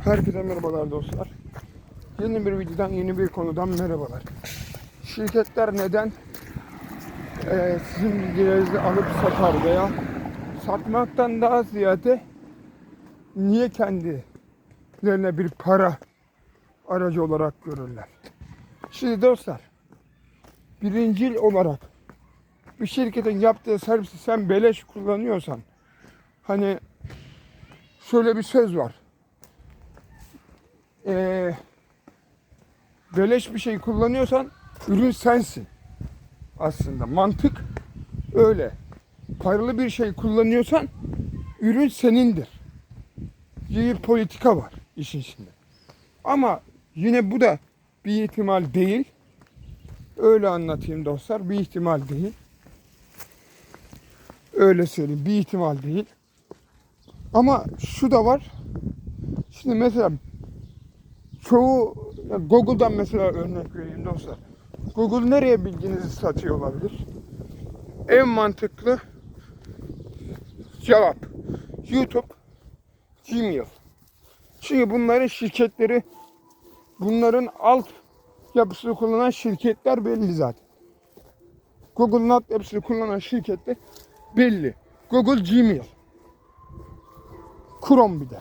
Herkese merhabalar dostlar. Yeni bir videodan, yeni bir konudan merhabalar. Şirketler neden sizin bilgilerinizi alıp satar veya satmaktan daha ziyade niye kendilerine bir para aracı olarak görürler? Şimdi dostlar, birincil olarak bir şirketin yaptığı servisi sen beleş kullanıyorsan, hani şöyle bir söz var. Beleş bir şey kullanıyorsan ürün sensin. Aslında mantık öyle. Paralı bir şey kullanıyorsan ürün senindir diye bir politika var işin içinde. Ama yine bu da bir ihtimal değil. Öyle anlatayım dostlar. Bir ihtimal değil. Öyle söyleyeyim. Bir ihtimal değil. Ama şu da var. Şimdi mesela çoğu Google'dan mesela örnek vereyim dostlar. Google nereye bilginizi satıyor olabilir? En mantıklı cevap YouTube, Gmail. Çünkü bunların şirketleri, bunların alt yapısını kullanan şirketler belli zaten. Google'ın alt yapısını kullanan şirketler belli. Google, Gmail, Chrome bir de.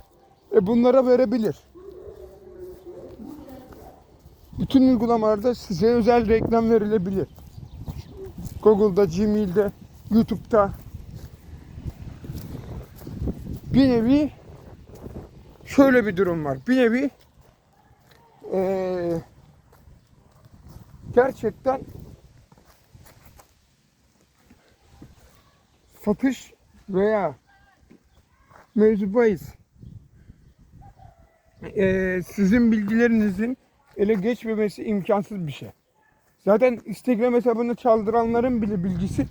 Bunlara verebilir. Bütün uygulamalarda size özel reklam verilebilir. Google'da, Gmail'de, YouTube'da. Bir nevi şöyle bir durum var. Bir nevi gerçekten satış veya mevzu bahis sizin bilgilerinizin ele geçmemesi imkansız bir şey. Zaten Instagram hesabını çaldıranların bile bilgisi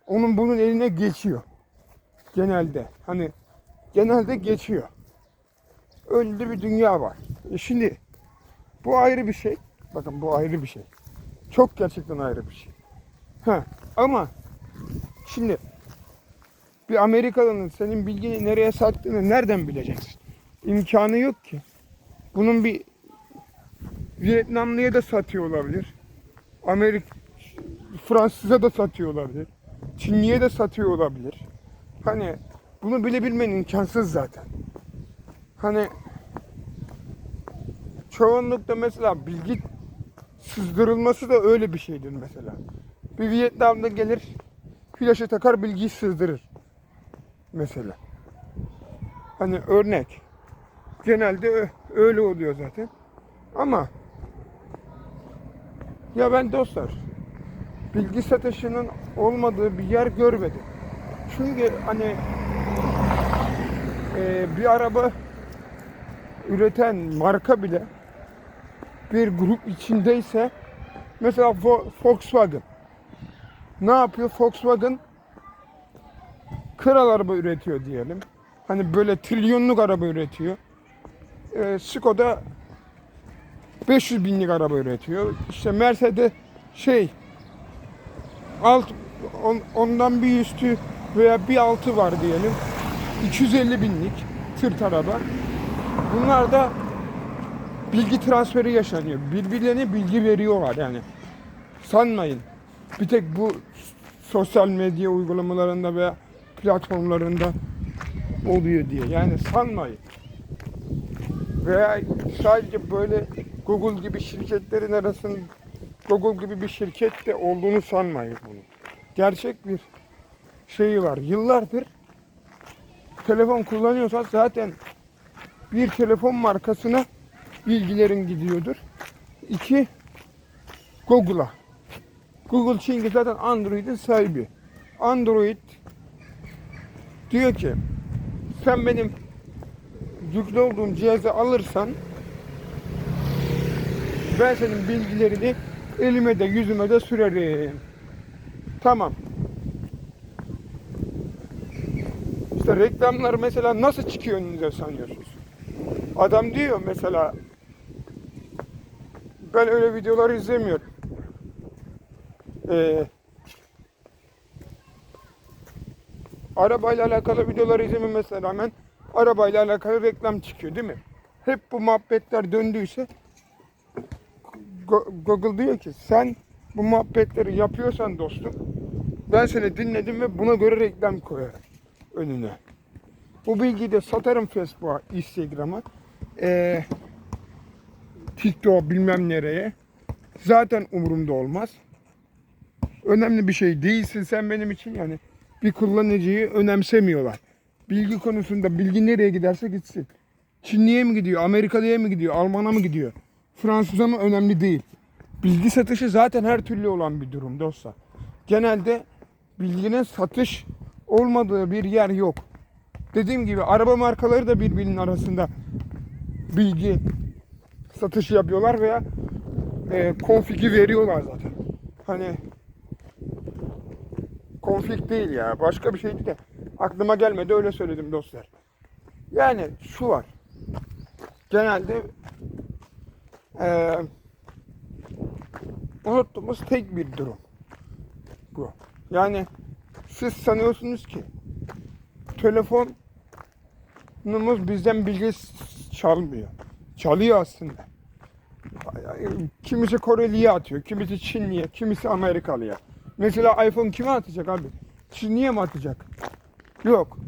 bunun eline geçiyor. Genelde. Hani genelde geçiyor. Öyle de bir dünya var. Şimdi bu ayrı bir şey. Bakın bu ayrı bir şey. Çok gerçekten ayrı bir şey. Ama şimdi bir Amerikalı'nın senin bilgini nereye sattığını nereden bileceksin? İmkanı yok ki. Bunun bir Vietnamlı'ya da satıyor olabilir. Fransız'a da satıyor olabilir. Çinli'ye de satıyor olabilir. Hani bunu bilebilmen imkansız zaten. Hani çoğunlukla mesela bilgi sızdırılması da öyle bir şeydir mesela. Bir Vietnamlı gelir, flaşı takar, bilgiyi sızdırır. Mesela. Hani örnek. Genelde öyle oluyor zaten. Ama ya ben dostlar bilgi satışının olmadığı bir yer görmedim. Çünkü hani bir araba üreten marka bile bir grup içindeyse mesela Volkswagen ne yapıyor? Volkswagen kral araba üretiyor diyelim. Hani böyle trilyonluk araba üretiyor. Skoda 500 binlik araba üretiyor. İşte Mercedes ondan bir üstü veya bir altı var diyelim. 250 binlik tırt araba. Bunlar da bilgi transferi yaşanıyor. Birbirlerine bilgi veriyorlar yani. Sanmayın. Bir tek bu sosyal medya uygulamalarında veya platformlarında oluyor diye. Yani sanmayın. Veya sadece böyle Google gibi şirketlerin arasında Google gibi bir şirket de olduğunu sanmayın bunu. Gerçek bir şeyi var. Yıllardır telefon kullanıyorsan zaten bir telefon markasına bilgilerin gidiyordur. İki, Google'a. Google çünkü zaten Android'in sahibi. Android diyor ki sen benim yüklü olduğum cihazı alırsan ben senin bilgilerini elime de yüzüme de sürerim. Tamam. İşte reklamlar mesela nasıl çıkıyor önünüze sanıyorsunuz? Adam diyor mesela ben öyle videoları izlemiyorum. Arabayla alakalı videoları izlememesine rağmen arabayla alakalı reklam çıkıyor değil mi? Hep bu muhabbetler döndüyse Google diyor ki sen bu muhabbetleri yapıyorsan dostum, ben seni dinledim ve buna göre reklam koyarım önüne. Bu bilgiyi de satarım Facebook'a, Instagram'a, TikTok'a, bilmem nereye. Zaten umurumda olmaz. Önemli bir şey değilsin sen benim için, yani bir kullanıcıyı önemsemiyorlar. Bilgi konusunda bilgi nereye giderse gitsin. Çinliye mi gidiyor, Amerikalıya mı gidiyor, Alman'a mı gidiyor, Fransız'a mı, önemli değil. Bilgi satışı zaten her türlü olan bir durum dostlar. Genelde bilginin satış olmadığı bir yer yok. Dediğim gibi araba markaları da birbirinin arasında bilgi satışı yapıyorlar veya konfigi veriyorlar zaten. Hani konfig değil ya, başka bir şeydi de aklıma gelmedi, öyle söyledim dostlar. Yani şu var. Genelde unuttuğumuz tek bir durum bu. Yani siz sanıyorsunuz ki telefonumuz bizden bilgi çalmıyor. Çalıyor aslında. Kimisi Koreli'ye atıyor, kimisi Çinli'ye, kimisi Amerikalı'ya. Mesela iPhone kime atacak abi? Çinli'ye mi atacak? Yok.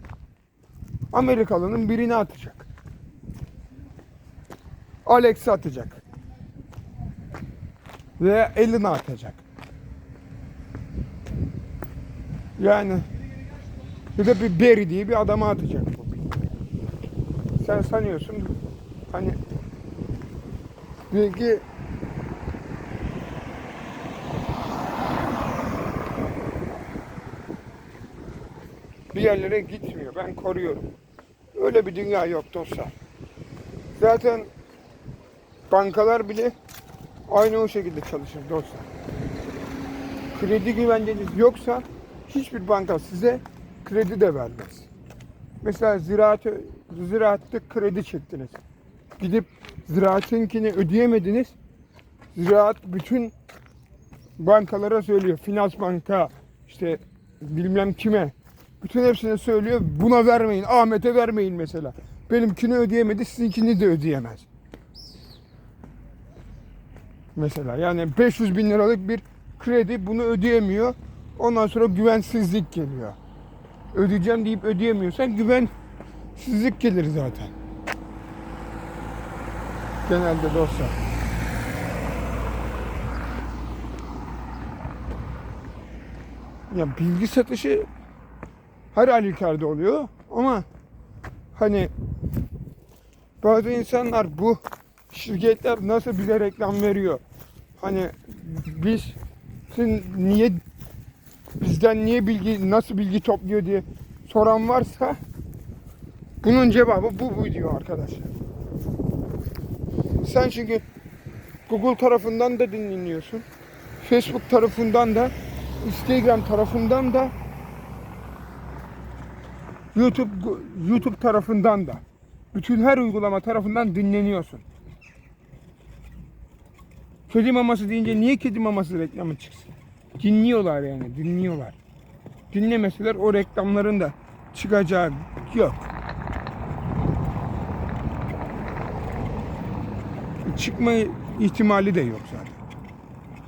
Amerikalı'nın birine atacak. Alex'e atacak. Veya eline atacak. Yani bir de bir Barry diye bir adama atacak bu. Sen sanıyorsun hani bilgi bir yerlere gitmiyor. Ben koruyorum. Öyle bir dünya yok dostlar. Zaten bankalar bile aynı o şekilde çalışır dostlar. Kredi güvenceniz yoksa hiçbir banka size kredi de vermez. Mesela ziraatte kredi çektiniz. Gidip ziraatinkini ödeyemediniz. Ziraat bütün bankalara söylüyor. Finans banka, işte bilmem kime. Bütün hepsine söylüyor. Buna vermeyin. Ahmet'e vermeyin mesela. Benimkini ödeyemedi, sizinkini de ödeyemez. Mesela yani 500 bin liralık bir kredi, bunu ödeyemiyor. Ondan sonra güvensizlik geliyor. Ödeyeceğim deyip ödeyemiyorsan güvensizlik gelir zaten. Genelde dostlar. Ya bilgi satışı her halükarda oluyor ama hani bazı insanlar, bu şirketler nasıl bize reklam veriyor? Hani bizden niye bilgi, nasıl bilgi topluyor diye soran varsa bunun cevabı bu video arkadaşlar. Sen çünkü Google tarafından da dinleniyorsun. Facebook tarafından da, Instagram tarafından da, YouTube tarafından da, bütün her uygulama tarafından dinleniyorsun. Kedi maması deyince niye kedi maması reklamı çıksın? Dinliyorlar yani, dinliyorlar. Dinlemeseler o reklamların da çıkacağı yok. Çıkma ihtimali de yok zaten.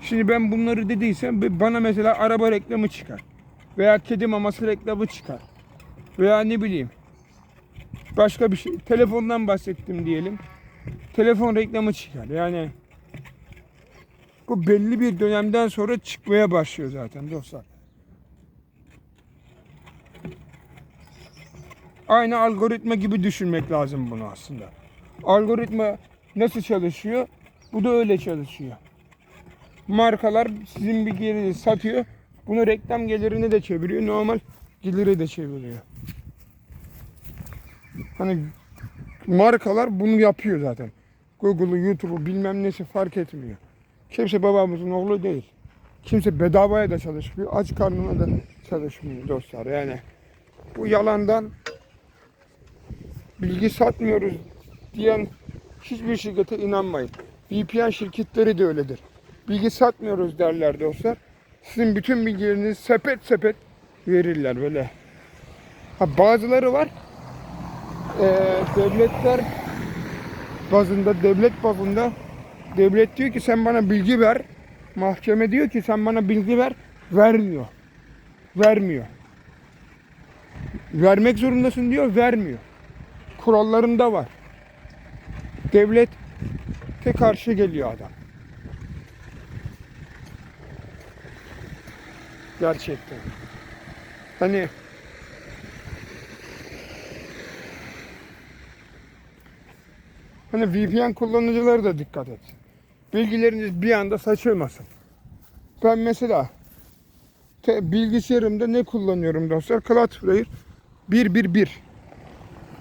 Şimdi ben bunları dediysem bana mesela araba reklamı çıkar. Veya kedi maması reklamı çıkar. Veya ne bileyim başka bir şey. Telefondan bahsettim diyelim. Telefon reklamı çıkar. Yani bu belli bir dönemden sonra çıkmaya başlıyor zaten dostlar. Aynı algoritma gibi düşünmek lazım bunu aslında. Algoritma nasıl çalışıyor? Bu da öyle çalışıyor. Markalar sizin bilgileri satıyor. Bunu reklam gelirini de çeviriyor. Normal geliri de çeviriyor. Hani markalar bunu yapıyor zaten. Google'u, YouTube'u bilmem nesi fark etmiyor. Kimse babamızın oğlu değil. Kimse bedavaya da çalışmıyor. Aç karnına da çalışmıyor dostlar. Yani bu yalandan bilgi satmıyoruz diyen hiçbir şirkete inanmayın. VPN şirketleri de öyledir. Bilgi satmıyoruz derler dostlar. Sizin bütün bilgilerinizi sepet sepet verirler böyle. Ha, bazıları var. devletler bazında, devlet bazında devlet diyor ki sen bana bilgi ver. Mahkeme diyor ki sen bana bilgi ver. Vermiyor. Vermiyor. Vermek zorundasın diyor, vermiyor. Kurallarında var. Devlete karşı geliyor adam. Gerçekten. Hani VPN kullanıcıları da dikkat et. Bilgileriniz bir anda saçılmasın. Ben mesela bilgisayarımda ne kullanıyorum dostlar? Cloudflare 111.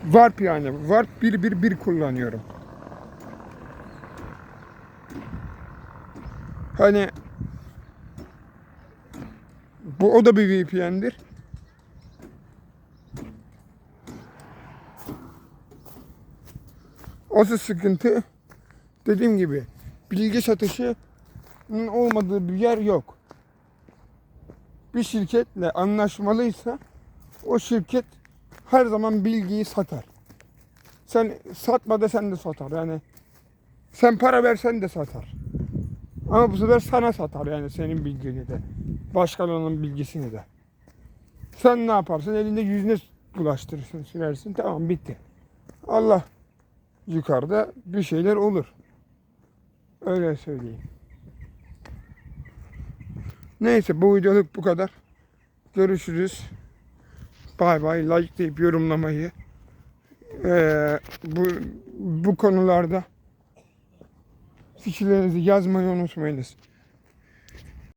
Warp yani. Warp 111 kullanıyorum. Hani o da bir VPN'dir. Asıl sıkıntı dediğim gibi bilgi satışının olmadığı bir yer yok. Bir şirketle anlaşmalıysa o şirket her zaman bilgiyi satar. Sen satma desen de satar yani. Sen para versen de satar. Ama bu sefer sana satar yani senin bilgini de. Başkalarının bilgisini de. Sen ne yaparsın? Elinde yüzüne bulaştırırsın, silersin. Tamam bitti. Allah yukarıda bir şeyler olur. Öyle söyleyeyim. Neyse bu videoluk bu kadar. Görüşürüz. Bay bay. Like deyip yorumlamayı. Bu konularda fikirlerinizi yazmayı unutmayınız.